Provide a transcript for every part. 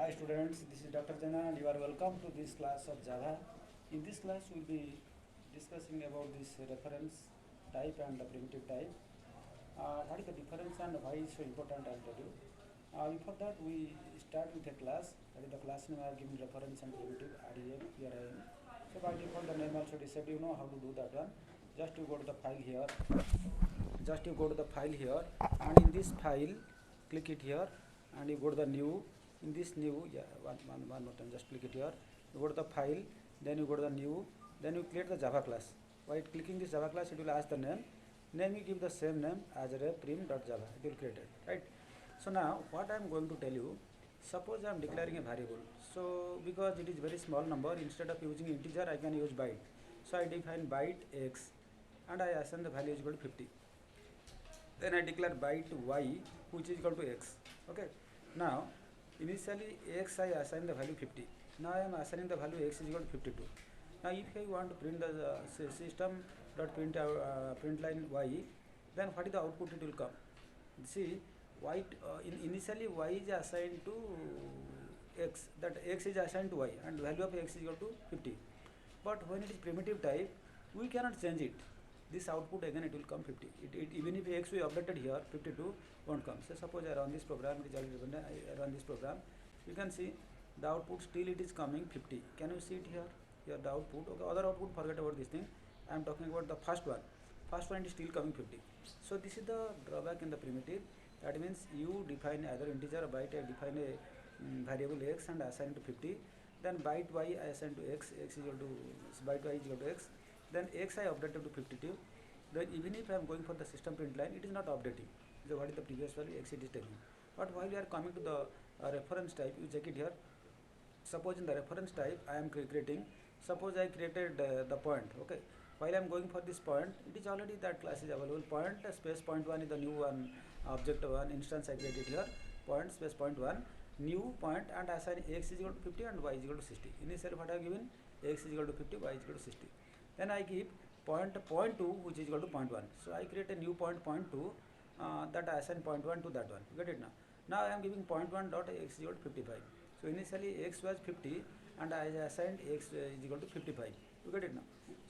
Hi students, this is Dr. Jana and you are welcome to this class of Java. In this class we will be discussing about this reference type and the primitive type. What is the difference and why is so important, I will tell you. Before that we start with a class, that is the class name I have given reference and primitive REM, PRIM. So by default the name also decided, you know how to do that one. Just you go to the file here, and in this file click it here and you go to the new. In this new, one more time, just click it here, you go to the file, then you go to the new, then you create the Java class. While clicking this Java class, it will ask the name you give the same name as ref_prim.java, it will create it, right? So now what I am going to tell you, suppose I am declaring a variable, so because it is very small number, instead of using integer I can use byte. So I define byte x and I assign the value is equal to 50. Then I declare byte y which is equal to x. Okay, now initially x I assign the value 50. Now I am assigning the value x is equal to 52. Now if I want to print the print line y, then what is the output it will come? See, initially y is assigned to x, that x is assigned to y and value of x is equal to 50. But when it is primitive type, we cannot change it. This output again it will come 50. Even if x we updated here, 52 won't come. So suppose I run this program, it is already written, I run this program, you can see the output still it is coming 50. Can you see it here? Here the output, okay, other output forget about this thing. I am talking about the first one. First one is still coming 50. So this is the drawback in the primitive. That means you define either integer or byte, I define a variable x and assign to 50. Then byte y I assign to x is equal to byte y is equal to x. Then x I updated to 52. Then even if I am going for the system print line, it is not updating. So what is the previous value x it is telling. But while we are coming to the reference type, you check it here. Suppose in the reference type I am creating, suppose I created the point, okay. While I am going for this point, it is already that class is available. Point space point one is the new one, object one instance I created here. Point space point one, new point, and assign x is equal to 50 and y is equal to 60. Initially what I have given, x is equal to 50, y is equal to 60. Then I give point 2 which is equal to point 1. So I create a new point 2 that I assign point 1 to that one. You get it now? Now I am giving point 1 dot x is equal to 55. So initially x was 50 and I assigned x is equal to 55. You get it now?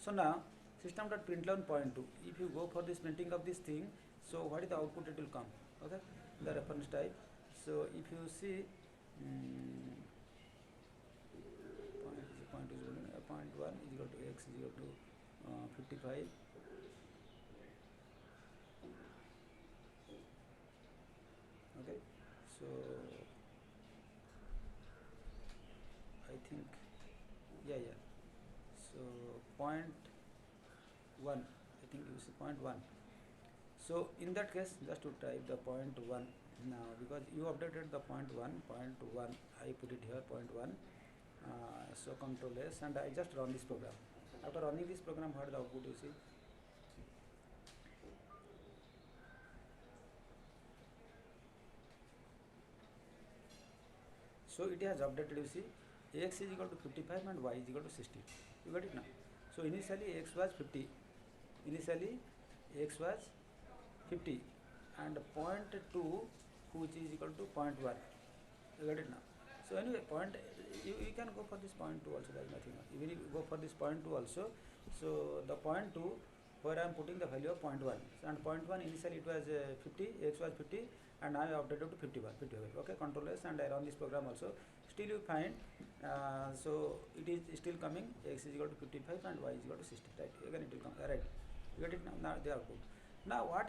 So now system.println point 2. If you go for this printing of this thing, so what is the output it will come? Okay, the reference type. So if you see point 1 is equal to x is equal to 55. Okay, so I think yeah. So point 1, I think you see point 1. So in that case, just to type the point 1 now, because you updated the point 1, I put it here point 1. So Control S and I just run this program. After running this program, what is the output you see? So it has updated, you see, x is equal to 55 and y is equal to 60. You got it now? So initially x was 50. Initially x was 50 and point 2 which is equal to point 1. You got it now? So anyway, you can go for this point 2 also, there is nothing. Even if you go for this point 2 also, so the point 2 where I am putting the value of point 1, and point 1 initially it was 50, x was 50 and now I updated to 55. Okay, Control S and I run this program also. Still you find, so it is still coming, x is equal to 55 and y is equal to 60, right? Again it will come, right? You get it now? Now the output. Now what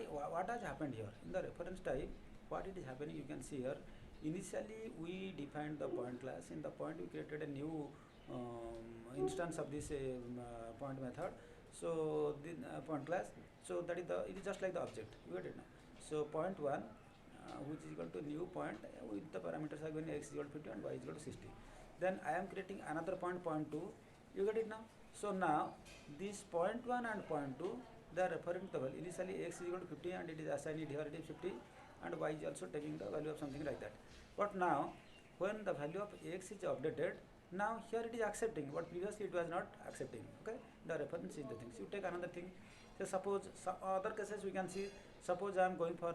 has happened here? In the reference type, what it is happening, you can see here. Initially we defined the point class. In the point we created a new instance of this point method. So the point class, so that is it is just like the object. You get it now? So point 1 which is equal to new point with the parameters are given x is equal to 50 and y is equal to 60. Then I am creating another point 2. You get it now? So now this point 1 and point 2, they are referring to the value. Initially x is equal to 50 and it is assigned here it is 50 and y is also taking the value of something like that. But now when the value of x is updated, now here it is accepting, but previously it was not accepting. Okay, the reference is the things. You take another thing. So suppose some other cases we can see, Suppose I am going for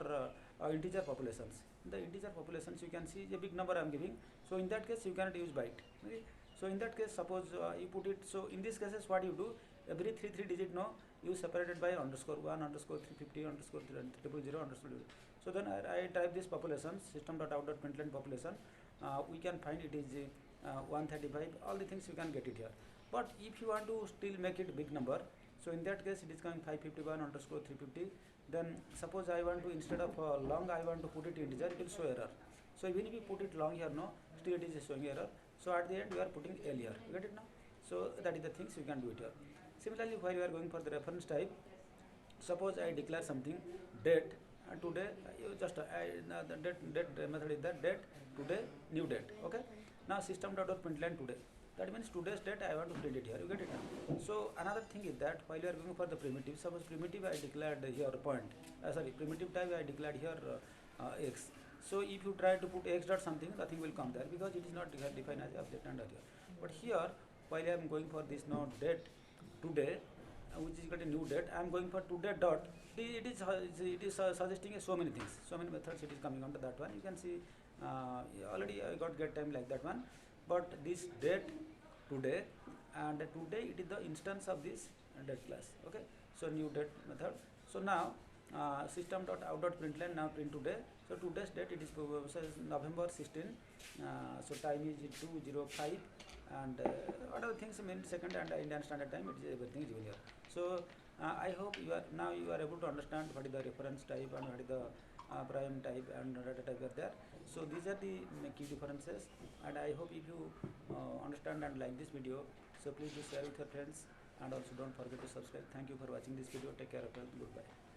integer populations. The integer populations you can see a big number I am giving. So in that case you cannot use byte. Okay? So in that case, suppose you put it. So in these cases, what you do? Every three digit no, you separated by underscore 1 underscore 350 underscore 000 underscore 0. So then I type this population system.out.println population. We can find it is 135. All the things you can get it here. But if you want to still make it big number, so in that case it is coming 551 underscore 350. Then suppose I want to, instead of long, I want to put it integer, it will show error. So even if you put it long here, no, still it is showing error. So at the end you are putting L here. You get it now? So that is the things you can do it here. Similarly, while you are going for the reference type, suppose I declare something date today. You just the date method is that date today new date. Okay. Now system.out.println today. That means today's date I want to print it here. You get it now? So another thing is that while you are going for the primitive, suppose primitive I declared here point. Primitive type I declared here x. So if you try to put x dot something, nothing will come there because it is not defined as object under here. But here, while I am going for this now date today, which is got a new date, I am going for today dot. It is suggesting so many things, so many methods. It is coming under that one. You can see already I got get time like that one. But this date today and today it is the instance of this date class. Okay. So new date method. So now system.out.println now print today. So today's date it is November 16. So time is 2:05 and whatever things minute second and Indian Standard Time, it is everything is given here. So I hope you are able to understand what is the reference type and what is the prime type and data type are there. So these are the key differences, and I hope if you understand and like this video, so please do share with your friends, and also don't forget to subscribe. Thank you for watching this video. Take care of health. Goodbye.